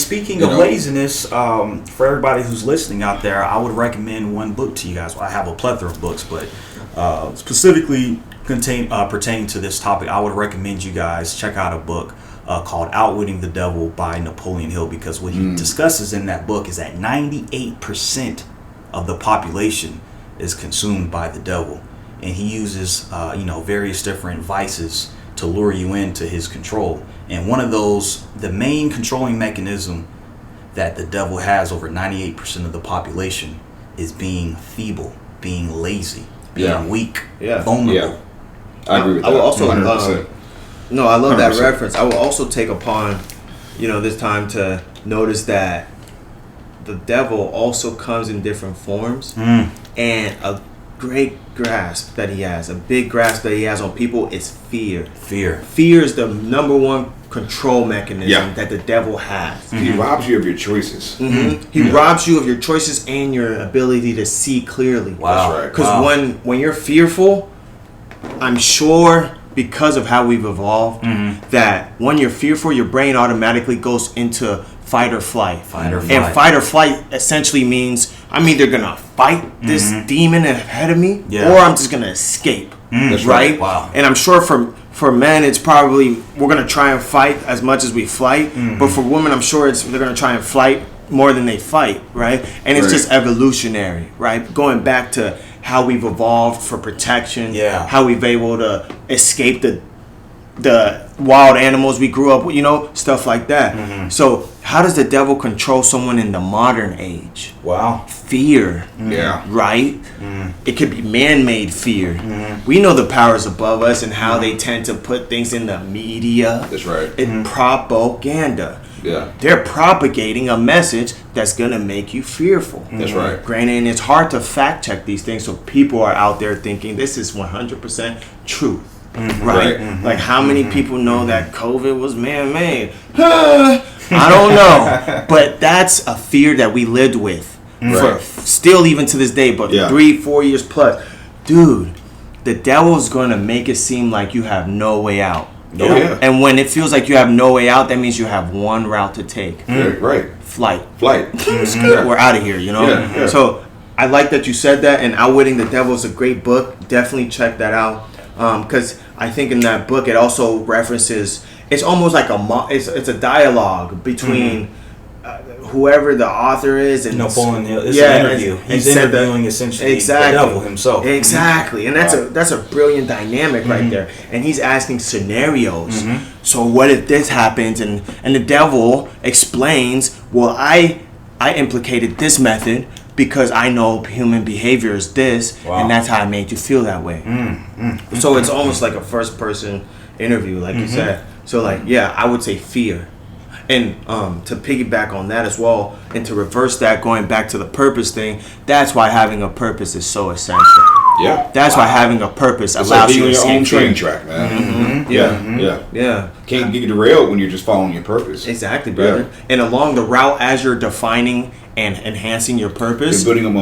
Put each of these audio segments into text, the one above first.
speaking of laziness, for everybody who's listening out there, I would recommend one book to you guys. Well, I have a plethora of books, but specifically pertaining to this topic, I would recommend you guys check out a book called Outwitting the Devil by Napoleon Hill, because what he discusses in that book is that 98% of the population is consumed by the devil, and he uses various different vices to lure you into his control. And one of those, the main controlling mechanism that the devil has over 98% of the population, is being feeble, being lazy, being weak, vulnerable. Yeah. I agree with that. I will also 100%. No, I love 100%. that reference. I will also take upon, this time to notice that the devil also comes in different forms, and a great grasp that he has, a big grasp that he has on people is fear. Fear is the number one control mechanism that the devil has. He robs you of your choices. He robs you of your choices and your ability to see clearly. Wow. That's right. Because when you're fearful, I'm sure, because of how we've evolved, that when you're fearful, your brain automatically goes into fight or flight. And fight or flight essentially means I'm either going to fight this demon ahead of me, or I'm just going to escape. That's right? Wow. And I'm sure for men, it's probably, we're going to try and fight as much as we flight. But for women, I'm sure they're going to try and flight more than they fight, right? And it's just evolutionary, right? Going back to how we've evolved for protection, how we've able to escape the wild animals we grew up with, stuff like that. So how does the devil control someone in the modern age? Wow. Fear. Right? It could be man-made fear. We know the powers above us and how they tend to put things in the media. That's right. And propaganda. Yeah. They're propagating a message that's going to make you fearful. That's right. Granted, and it's hard to fact check these things, so people are out there thinking this is 100% truth. Right? Like, how many people know that COVID was man-made? I don't know. But that's a fear that we lived with for still even to this day, but 3-4 years plus. Dude, the devil's going to make it seem like you have no way out. And when it feels like you have no way out, that means you have one route to take. Right. Flight. We're out of here, So I like that you said that, and Outwitting the Devil is a great book. Definitely check that out. Because I think in that book it also references, it's almost like it's a dialogue between whoever the author is and Napoleon Hill. It's an interview. He's interviewing essentially the devil himself. Exactly. And that's a brilliant dynamic right there. And he's asking scenarios. So what if this happens? And the devil explains, well, I implicated this method because I know human behavior is this, and that's how I made you feel that way. So it's almost like a first-person interview, like you said. So, I would say fear. And to piggyback on that as well, and to reverse that, going back to the purpose thing, that's why having a purpose is so essential. Yeah. That's why having a purpose it's allows like you to your own escape train track, man. Yeah. Can't get derailed when you're just following your purpose. Exactly, brother. Yeah. And along the route, as you're defining and enhancing your purpose, you're building a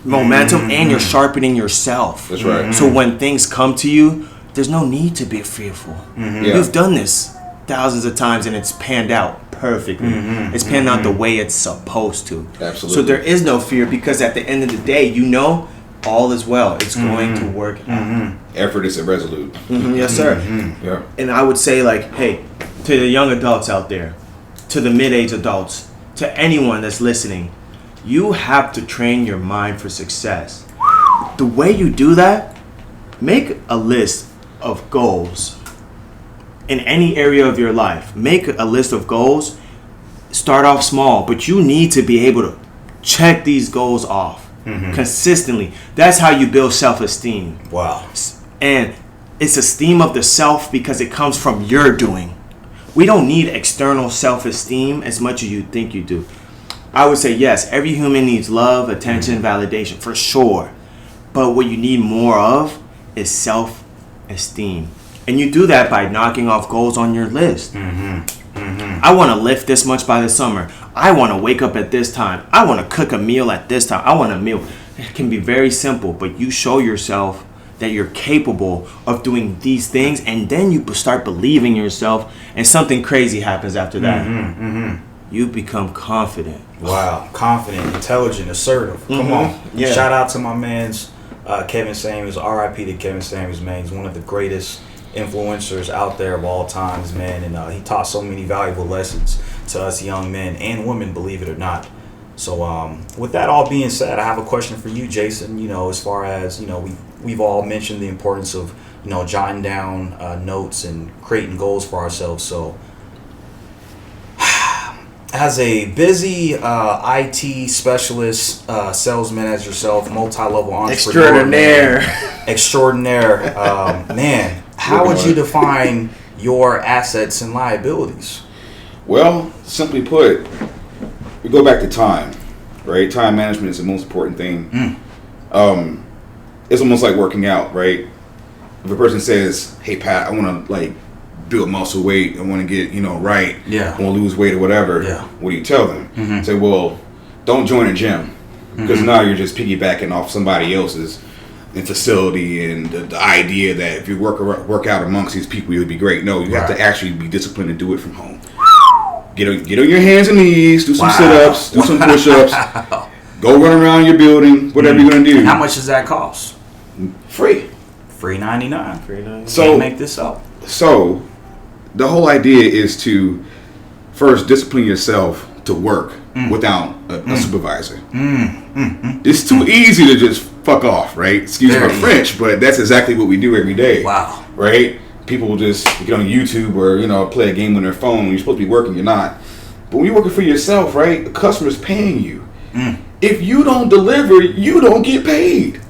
momentum, and you're sharpening yourself. That's right. So when things come to you, there's no need to be fearful. You've done this thousands of times, and it's panned out perfectly. It's panned out the way it's supposed to. Absolutely. So there is no fear, because at the end of the day, all is well. It's going to work out. Effort is irresolute. Yes, sir. Yeah. And I would say, hey, to the young adults out there, to the mid-age adults, to anyone that's listening, you have to train your mind for success. The way you do that, make a list of goals in any area of your life. Make a list of goals. Start off small, but you need to be able to check these goals off consistently. That's how you build self-esteem. Wow. And it's esteem of the self because it comes from your doing. We don't need external self-esteem as much as you think you do. I would say yes, every human needs love, attention, validation, for sure. But what you need more of is self-esteem. And you do that by knocking off goals on your list. I want to lift this much by the summer. I want to wake up at this time. I want to cook a meal at this time. I want a meal. It can be very simple, but you show yourself that you're capable of doing these things, and then you start believing yourself, and something crazy happens after that. you become confident. Wow. Confident, intelligent, assertive. Come on. Yeah. Shout out to my man's Kevin Samuels. R.I.P. to Kevin Samuels, man. He's one of the greatest influencers out there of all times, man. And he taught so many valuable lessons to us young men and women, believe it or not. So with that all being said, I have a question for you, Jason. You know, as far as, you know, we've all mentioned the importance of, you know, jotting down notes and creating goals for ourselves. So as a busy IT specialist, salesman as yourself, multi-level entrepreneur, extraordinaire, man, how would you define your assets and liabilities? Well, simply put, we go back to time, right? Time management is the most important thing. It's almost like working out, right? If a person says, "Hey Pat, I want to like build muscle weight, I want to get, you know, right, Yeah. I want to lose weight or whatever," Yeah. what do you tell them? Say, well, don't join a gym, because now you're just piggybacking off somebody else's facility and the idea that if you work out amongst these people, you'll be great. No, you have to actually be disciplined and do it from home. Get on your hands and knees, do some sit-ups, do some push-ups, go run around your building, whatever you're going to do. And how much does that cost? Free. Free 99. So Can't make this up. So the whole idea is to first discipline yourself to work without a supervisor. It's too easy to just fuck off, right? Excuse my French, but that's exactly what we do every day. Wow. Right? People will just get on YouTube or, you know, play a game on their phone. You're supposed to be working, you're not. But when you're working for yourself, right, the customer's paying you. If you don't deliver, you don't get paid.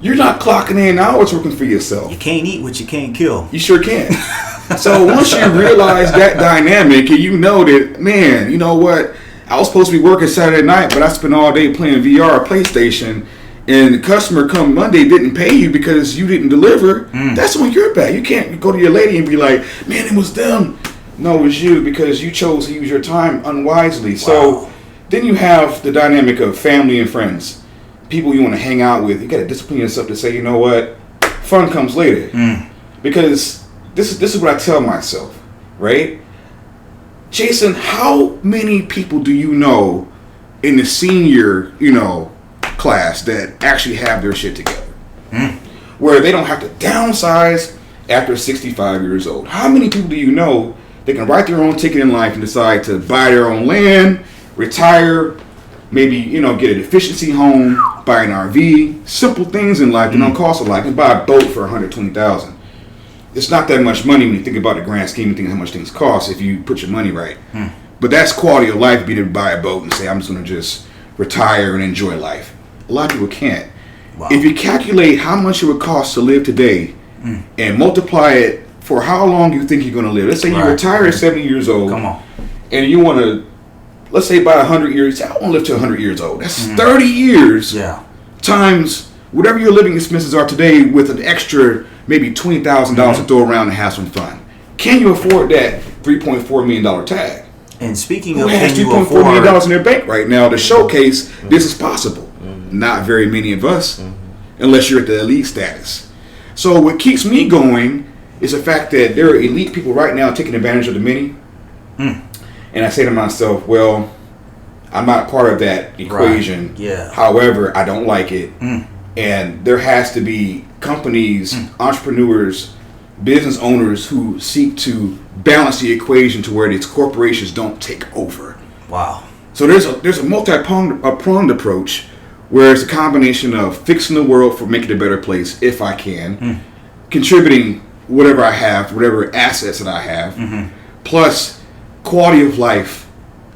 You're not clocking in hours working for yourself. You can't eat what you can't kill. You sure can. So once you realize that dynamic and you know that, man, you know what, I was supposed to be working Saturday night, but I spent all day playing VR or PlayStation, and the customer come Monday didn't pay you because you didn't deliver, that's on your back. You can't go to your lady and be like, man, it was them. No, it was you because you chose to use your time unwisely. Wow. So then you have the dynamic of family and friends. People you want to hang out with. You got to discipline yourself to say, you know what, fun comes later. Because this is what I tell myself, right? Jason, how many people do you know in the senior, you know, class that actually have their shit together? Where they don't have to downsize after 65 years old. How many people do you know that can write their own ticket in life and decide to buy their own land, retire, maybe, you know, get an efficiency home, buy an RV, simple things in life that don't cost a lot. You can buy a boat for $120,000. It's not that much money when you think about the grand scheme and think how much things cost if you put your money right. But that's quality of life, be to buy a boat and say, I'm just going to just retire and enjoy life. A lot of people can't. Wow. If you calculate how much it would cost to live today and multiply it for how long you think you're going to live. Let's say you retire at 70 years old. Come on. And you want to, let's say by 100 years, say, I want to live to 100 years old. That's 30 years times whatever your living expenses are today with an extra maybe $20,000 to throw around and have some fun. Can you afford that $3.4 million tag? And speaking Who of, has can you $3.4 afford million in their bank right now to showcase this is possible? Not very many of us, unless you're at the elite status. So what keeps me going is the fact that there are elite people right now taking advantage of the many. And I say to myself, well, I'm not part of that equation. However, I don't like it. And there has to be companies, entrepreneurs, business owners who seek to balance the equation to where these corporations don't take over. Wow. So there's a multi-pronged approach where it's a combination of fixing the world for making it a better place if I can, contributing whatever I have, whatever assets that I have, plus quality of life,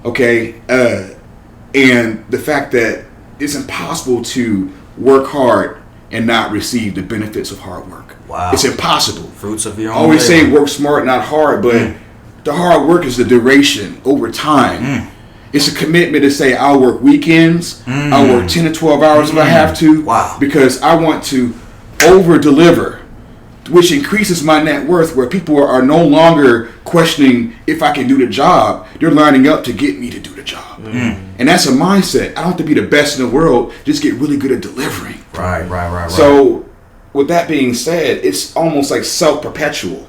okay, and the fact that it's impossible to work hard and not receive the benefits of hard work. Wow. It's impossible. Fruits of your own I always labor. say work smart, not hard, but the hard work is the duration over time. It's a commitment to say I'll work weekends, I'll work 10 to 12 hours if I have to, because I want to over-deliver, which increases my net worth, where people are no longer questioning if I can do the job. They're lining up to get me to do the job. And that's a mindset. I don't have to be the best in the world, just get really good at delivering. Right. So with that being said, it's almost like self-perpetual.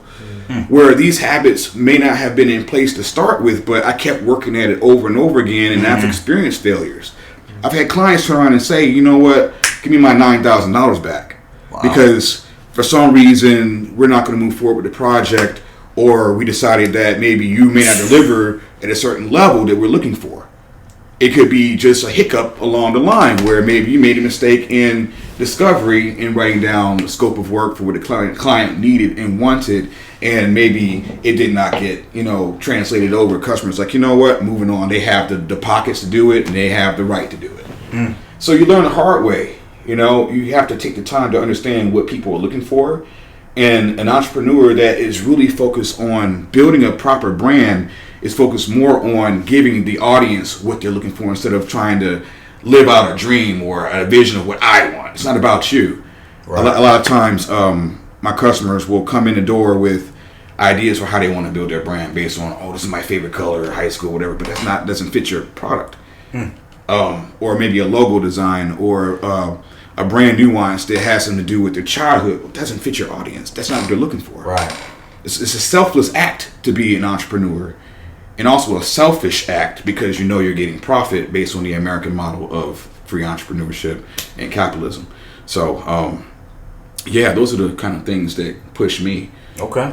where these habits may not have been in place to start with, but I kept working at it over and over again, and I've experienced failures. I've had clients turn around and say, you know what, give me my $9,000 back. Wow. Because for some reason, we're not going to move forward with the project, or we decided that maybe you may not deliver at a certain level that we're looking for. It could be just a hiccup along the line where maybe you made a mistake in discovery in writing down the scope of work for what the client needed and wanted, and maybe it did not get, translated over. Customers like, you know what, moving on. They have the pockets to do it, and they have the right to do it. So you learn the hard way. You have to take the time to understand what people are looking for. And an entrepreneur that is really focused on building a proper brand is focused more on giving the audience what they're looking for instead of trying to live out a dream or a vision of what I want. It's not about you. Right. A lot of times, my customers will come in the door with ideas for how they want to build their brand based on, this is my favorite color, high school, whatever, but doesn't fit your product. Or maybe a logo design or a brand nuance that has something to do with their childhood. It doesn't fit your audience. That's not what they're looking for. Right. It's a selfless act to be an entrepreneur, and also a selfish act because you're getting profit based on the American model of free entrepreneurship and capitalism. So, those are the kind of things that push me. Okay.